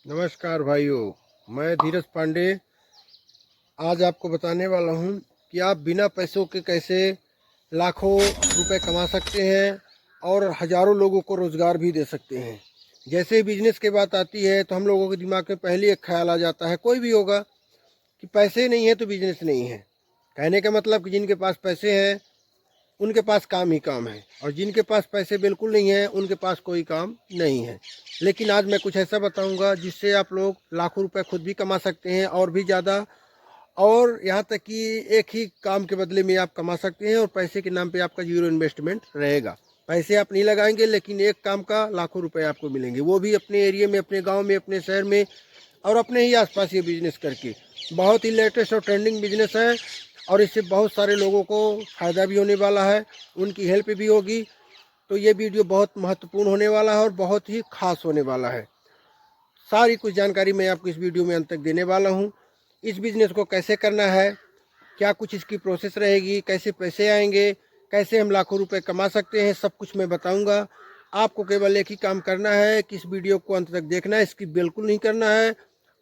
नमस्कार भाइयों, मैं धीरज पांडे आज आपको बताने वाला हूं कि आप बिना पैसों के कैसे लाखों रुपए कमा सकते हैं और हज़ारों लोगों को रोज़गार भी दे सकते हैं। जैसे ही बिजनेस की बात आती है तो हम लोगों के दिमाग में पहले एक ख्याल आ जाता है, कोई भी होगा, कि पैसे नहीं है तो बिजनेस नहीं है। कहने का मतलब कि जिनके पास पैसे हैं उनके पास काम ही काम है, और जिनके पास पैसे बिल्कुल नहीं है उनके पास कोई काम नहीं है। लेकिन आज मैं कुछ ऐसा बताऊंगा जिससे आप लोग लाखों रुपए खुद भी कमा सकते हैं और भी ज़्यादा, और यहाँ तक कि एक ही काम के बदले में आप कमा सकते हैं और पैसे के नाम पे आपका जीरो इन्वेस्टमेंट रहेगा। पैसे आप नहीं लगाएंगे लेकिन एक काम का लाखों रुपए आपको मिलेंगे, वो भी अपने एरिया में, अपने गांव में, अपने शहर में और अपने ही आसपास ये बिजनेस करके। बहुत ही लेटेस्ट और ट्रेंडिंग बिजनेस है और इससे बहुत सारे लोगों को फ़ायदा भी होने वाला है, उनकी हेल्प भी होगी। तो ये वीडियो बहुत महत्वपूर्ण होने वाला है और बहुत ही खास होने वाला है। सारी कुछ जानकारी मैं आपको इस वीडियो में अंत तक देने वाला हूँ। इस बिज़नेस को कैसे करना है, क्या कुछ इसकी प्रोसेस रहेगी, कैसे पैसे आएंगे, कैसे हम लाखों रुपए कमा सकते हैं, सब कुछ मैं बताऊंगा। आपको केवल एक ही काम करना है कि इस वीडियो को अंत तक देखना है, स्किप बिल्कुल नहीं करना है।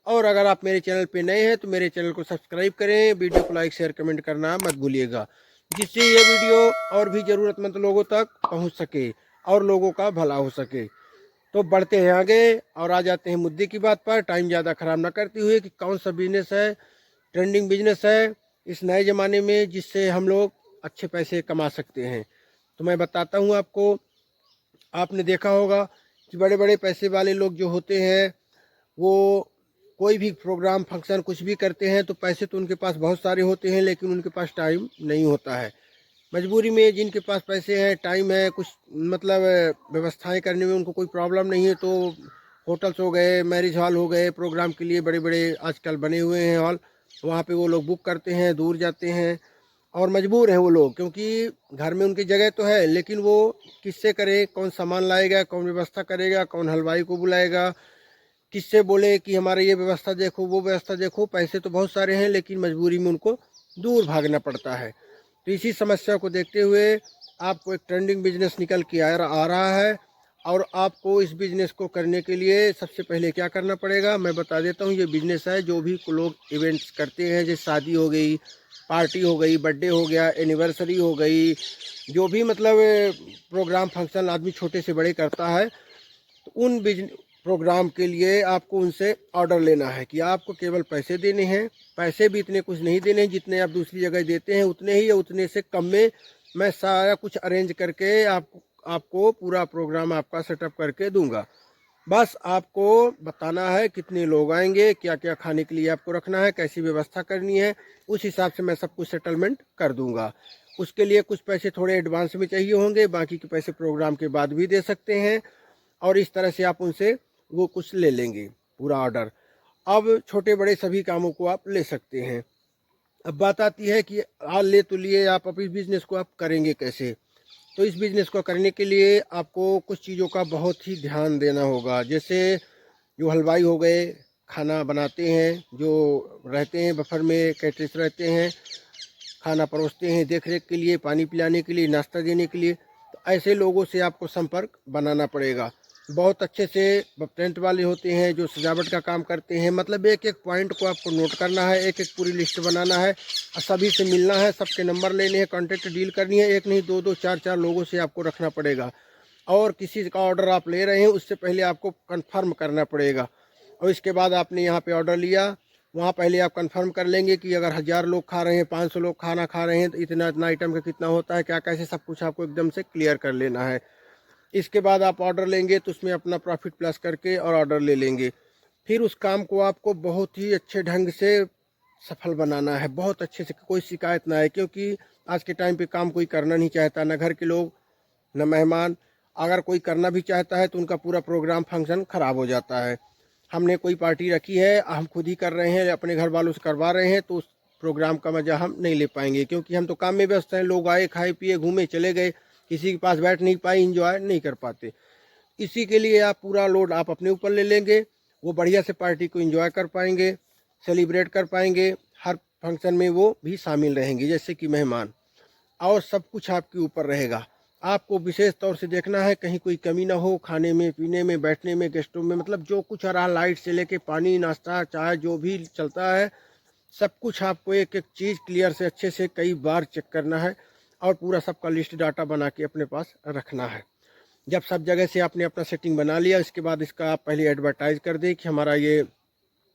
और अगर आप मेरे चैनल पे नए हैं तो मेरे चैनल को सब्सक्राइब करें, वीडियो को लाइक शेयर कमेंट करना मत भूलिएगा, जिससे ये वीडियो और भी ज़रूरतमंद लोगों तक पहुँच सके और लोगों का भला हो सके। तो बढ़ते हैं आगे और आ जाते हैं मुद्दे की बात पर, टाइम ज़्यादा ख़राब ना करते हुए, कि कौन सा बिजनेस है, ट्रेंडिंग बिजनेस है इस नए ज़माने में जिससे हम लोग अच्छे पैसे कमा सकते हैं। तो मैं बताता हूँ आपको। आपने देखा होगा कि बड़े बड़े पैसे वाले लोग जो होते हैं वो कोई भी प्रोग्राम फंक्शन कुछ भी करते हैं तो पैसे तो उनके पास बहुत सारे होते हैं लेकिन उनके पास टाइम नहीं होता है। मजबूरी में जिनके पास पैसे हैं, टाइम है, कुछ मतलब व्यवस्थाएं करने में उनको कोई प्रॉब्लम नहीं है, तो होटल्स हो गए, मैरिज हॉल हो गए, प्रोग्राम के लिए बड़े बड़े आजकल बने हुए हैं हॉल, वहाँ पे वो लोग बुक करते हैं, दूर जाते हैं और मजबूर हैं वो लोग, क्योंकि घर में उनकी जगह तो है लेकिन वो किससे करे, कौन सामान लाएगा, कौन व्यवस्था करेगा, कौन हलवाई को बुलाएगा, किससे बोले कि हमारे ये व्यवस्था देखो, वो व्यवस्था देखो। पैसे तो बहुत सारे हैं लेकिन मजबूरी में उनको दूर भागना पड़ता है। तो इसी समस्या को देखते हुए आपको एक ट्रेंडिंग बिजनेस निकल के आ रहा है, और आपको इस बिजनेस को करने के लिए सबसे पहले क्या करना पड़ेगा मैं बता देता हूँ। ये बिजनेस है, जो भी लोग इवेंट्स करते हैं, जैसे शादी हो गई, पार्टी हो गई, बर्थडे हो गया, एनिवर्सरी हो गई, जो भी मतलब प्रोग्राम फंक्शन आदमी छोटे से बड़े करता है, तो उन प्रोग्राम के लिए आपको उनसे ऑर्डर लेना है कि आपको केवल पैसे देने हैं। पैसे भी इतने कुछ नहीं देने हैं जितने आप दूसरी जगह देते हैं, उतने ही या उतने से कम में मैं सारा कुछ अरेंज करके आपको पूरा प्रोग्राम आपका सेटअप करके दूंगा। बस आपको बताना है कितने लोग आएंगे, क्या क्या खाने के लिए आपको रखना है, कैसी व्यवस्था करनी है, उस हिसाब से मैं सब कुछ सेटलमेंट कर दूंगा। उसके लिए कुछ पैसे थोड़े एडवांस में चाहिए होंगे, बाकी के पैसे प्रोग्राम के बाद भी दे सकते हैं, और इस तरह से आप उनसे वो कुछ ले लेंगे पूरा ऑर्डर। अब छोटे बड़े सभी कामों को आप ले सकते हैं। अब बात आती है कि आज ले तो लिए, आप अब इस बिज़नेस को आप करेंगे कैसे। तो इस बिज़नेस को करने के लिए आपको कुछ चीज़ों का बहुत ही ध्यान देना होगा। जैसे जो हलवाई हो गए, खाना बनाते हैं, जो रहते हैं बफर में, कैटरर्स रहते हैं, खाना परोसते हैं, देख रेख के लिए, पानी पिलाने के लिए, नाश्ता देने के लिए, तो ऐसे लोगों से आपको संपर्क बनाना पड़ेगा। बहुत अच्छे से टेंट वाले होते हैं जो सजावट का काम करते हैं, मतलब एक एक पॉइंट को आपको नोट करना है, एक एक पूरी लिस्ट बनाना है और सभी से मिलना है, सबके नंबर लेने हैं, कॉन्टेक्ट डील करनी है। एक नहीं, दो दो चार चार लोगों से आपको रखना पड़ेगा, और किसी का ऑर्डर आप ले रहे हैं उससे पहले आपको कंफर्म करना पड़ेगा। और इसके बाद आपने यहाँ पे ऑर्डर लिया, वहाँ पहले आप कंफर्म कर लेंगे कि अगर 1000 लोग खा रहे हैं, 500 लोग खाना खा रहे हैं, तो इतना इतना आइटम का कितना होता है, क्या कैसे, सब कुछ आपको एकदम से क्लियर कर लेना है। इसके बाद आप ऑर्डर लेंगे तो उसमें अपना प्रॉफिट प्लस करके और ऑर्डर ले लेंगे। फिर उस काम को आपको बहुत ही अच्छे ढंग से सफल बनाना है, बहुत अच्छे से, कोई शिकायत ना है, क्योंकि आज के टाइम पे काम कोई करना नहीं चाहता, ना घर के लोग, न मेहमान। अगर कोई करना भी चाहता है तो उनका पूरा प्रोग्राम फंक्शन ख़राब हो जाता है। हमने कोई पार्टी रखी है, हम खुद ही कर रहे हैं, अपने घर वालों से करवा रहे हैं, तो उस प्रोग्राम का मज़ा हम नहीं ले पाएंगे, क्योंकि हम तो काम में व्यस्त हैं। लोग आए, खाए पिए, घूमे, चले गए, किसी के पास बैठ नहीं पाए, इंजॉय नहीं कर पाते। इसी के लिए आप पूरा लोड आप अपने ऊपर ले लेंगे, वो बढ़िया से पार्टी को इंजॉय कर पाएंगे, सेलिब्रेट कर पाएंगे, हर फंक्शन में वो भी शामिल रहेंगे जैसे कि मेहमान, और सब कुछ आपके ऊपर रहेगा। आपको विशेष तौर से देखना है कहीं कोई कमी ना हो, खाने में, पीने में, बैठने में, गेस्टों में, मतलब जो कुछ आ रहा, लाइट से लेके पानी, नाश्ता, चाय, जो भी चलता है सब कुछ आपको एक एक चीज़ क्लियर से अच्छे से कई बार चेक करना है और पूरा सबका लिस्ट डाटा बना के अपने पास रखना है। जब सब जगह से आपने अपना सेटिंग बना लिया, इसके बाद इसका आप पहले एडवर्टाइज कर दें कि हमारा ये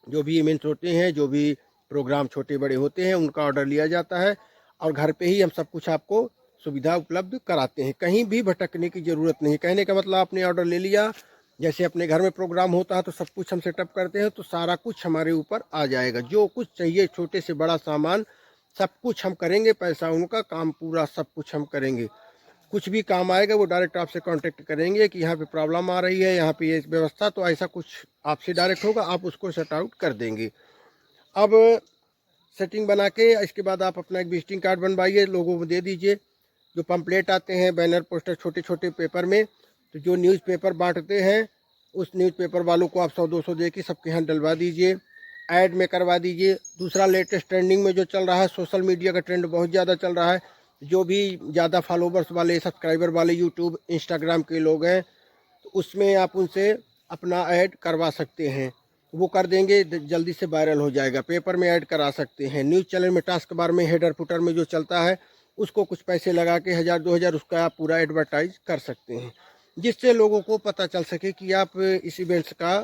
जो भी इवेंट्स होते हैं, जो भी प्रोग्राम छोटे बड़े होते हैं, उनका ऑर्डर लिया जाता है और घर पे ही हम सब कुछ आपको सुविधा उपलब्ध कराते हैं। कहीं भी भटकने की ज़रूरत नहीं। कहने का मतलब आपने ऑर्डर ले लिया, जैसे अपने घर में प्रोग्राम होता है तो सब कुछ हम सेटअप करते हैं, तो सारा कुछ हमारे ऊपर आ जाएगा। जो कुछ चाहिए छोटे से बड़ा सामान सब कुछ हम करेंगे, पैसा उनका, काम पूरा सब कुछ हम करेंगे। कुछ भी काम आएगा वो डायरेक्ट आपसे कांटेक्ट करेंगे कि यहाँ पे प्रॉब्लम आ रही है, यहाँ पे ये व्यवस्था, तो ऐसा कुछ आपसे डायरेक्ट होगा, आप उसको सेट आउट कर देंगे। अब सेटिंग बना के इसके बाद आप अपना एक विजिटिंग कार्ड बनवाइए, लोगों को दे दीजिए। जो पंपलेट आते हैं, बैनर, पोस्टर, छोटे छोटे पेपर में, तो जो न्यूज़पेपर बांटते हैं उस न्यूज़पेपर वालों को आप 100-200 दे के सबके यहाँ डलवा दीजिए, ऐड में करवा दीजिए। दूसरा लेटेस्ट ट्रेंडिंग में जो चल रहा है, सोशल मीडिया का ट्रेंड बहुत ज़्यादा चल रहा है। जो भी ज़्यादा फॉलोवर्स वाले, सब्सक्राइबर वाले यूट्यूब, इंस्टाग्राम के लोग हैं, तो उसमें आप उनसे अपना ऐड करवा सकते हैं। वो कर देंगे, जल्दी से वायरल हो जाएगा। पेपर में ऐड करा सकते हैं। न्यूज़ चैनल में टास्क बार में हेडर फुटर में जो चलता है उसको कुछ पैसे लगा के 1000-2000 उसका आप पूरा एडवर्टाइज कर सकते हैं, जिससे लोगों को पता चल सके कि आप इस इवेंट्स का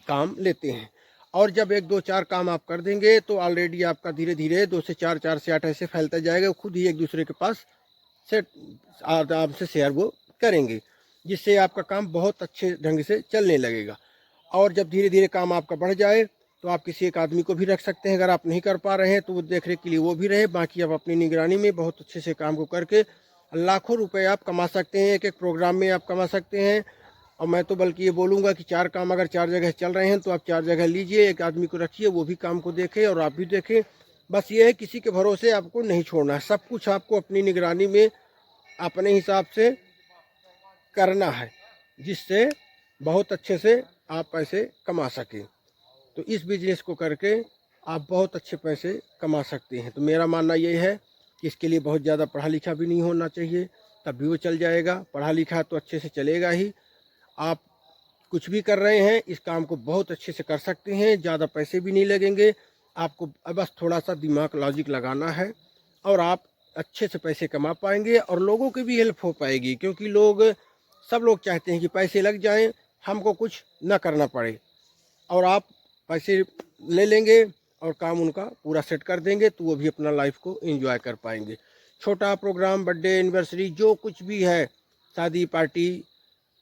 काम लेते हैं। और जब 1-2-4 काम आप कर देंगे तो ऑलरेडी आपका धीरे धीरे 2 से 4, 4 से 8 ऐसे फैलता जाएगा। खुद ही एक दूसरे के पास से आराम से शेयर वो करेंगे, जिससे आपका काम बहुत अच्छे ढंग से चलने लगेगा। और जब धीरे धीरे काम आपका बढ़ जाए तो आप किसी एक आदमी को भी रख सकते हैं। अगर आप नहीं कर पा रहे हैं तो वो देख रेख के लिए वो भी रहे। बाकी आप अपनी निगरानी में बहुत अच्छे से काम को करके लाखों रुपए आप कमा सकते हैं। एक एक प्रोग्राम में आप कमा सकते हैं। और मैं तो बल्कि ये बोलूँगा कि 4 काम अगर 4 जगह चल रहे हैं तो आप 4 जगह लीजिए, एक आदमी को रखिए, वो भी काम को देखे और आप भी देखें। बस ये है, किसी के भरोसे आपको नहीं छोड़ना है। सब कुछ आपको अपनी निगरानी में अपने हिसाब से करना है, जिससे बहुत अच्छे से आप पैसे कमा सकें। तो इस बिजनेस को करके आप बहुत अच्छे पैसे कमा सकते हैं। तो मेरा मानना ये है कि इसके लिए बहुत ज़्यादा पढ़ा लिखा भी नहीं होना चाहिए, तब भी वो चल जाएगा। पढ़ा लिखा तो अच्छे से चलेगा ही। आप कुछ भी कर रहे हैं, इस काम को बहुत अच्छे से कर सकते हैं। ज़्यादा पैसे भी नहीं लगेंगे आपको, बस थोड़ा सा दिमाग, लॉजिक लगाना है और आप अच्छे से पैसे कमा पाएंगे और लोगों की भी हेल्प हो पाएगी। क्योंकि सब लोग चाहते हैं कि पैसे लग जाएं, हमको कुछ ना करना पड़े, और आप पैसे ले लेंगे और काम उनका पूरा सेट कर देंगे, तो वो भी अपना लाइफ को एंजॉय कर पाएंगे। छोटा प्रोग्राम, बर्थडे, एनिवर्सरी, जो कुछ भी है, शादी पार्टी,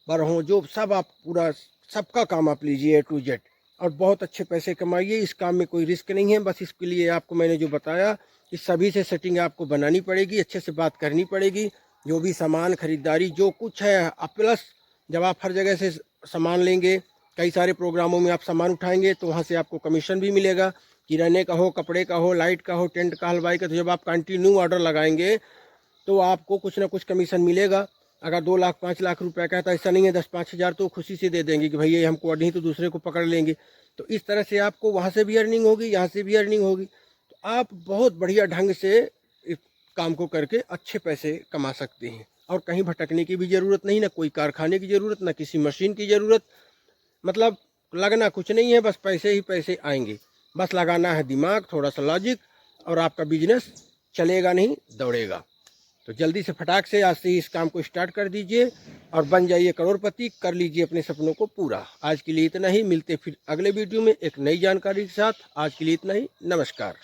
बरहों, जो सब आप पूरा सबका काम आप लीजिए A to Z और बहुत अच्छे पैसे कमाइए। इस काम में कोई रिस्क नहीं है। बस इसके लिए आपको मैंने जो बताया, इस सभी से सेटिंग आपको बनानी पड़ेगी, अच्छे से बात करनी पड़ेगी। जो भी सामान खरीदारी जो कुछ है, प्लस जब आप हर जगह से सामान लेंगे, कई सारे प्रोग्रामों में आप सामान उठाएंगे तो वहाँ से आपको कमीशन भी मिलेगा, किराने का हो, कपड़े का हो, लाइट का हो, टेंट का, हलवाई का। तो जब आप कंटिन्यू ऑर्डर लगाएंगे तो आपको कुछ ना कुछ कमीशन मिलेगा। अगर 2 लाख 5 लाख रुपए का है तो ऐसा नहीं है 10-5 हज़ार तो खुशी से दे देंगे कि भैया ये हमको नहीं तो दूसरे को पकड़ लेंगे। तो इस तरह से आपको वहाँ से भी अर्निंग होगी, यहाँ से भी अर्निंग होगी। तो आप बहुत बढ़िया ढंग से इस काम को करके अच्छे पैसे कमा सकते हैं और कहीं भटकने की भी ज़रूरत नहीं, ना कोई कारखाने की ज़रूरत, ना किसी मशीन की ज़रूरत। मतलब लगना कुछ नहीं है, बस पैसे ही पैसे आएंगे। बस लगाना है दिमाग, थोड़ा सा लॉजिक, और आपका बिजनेस चलेगा नहीं, दौड़ेगा। तो जल्दी से फटाक से आज से ही इस काम को स्टार्ट कर दीजिए और बन जाइए करोड़पति, कर लीजिए अपने सपनों को पूरा। आज के लिए इतना ही, मिलते फिर अगले वीडियो में एक नई जानकारी के साथ। आज के लिए इतना ही, नमस्कार।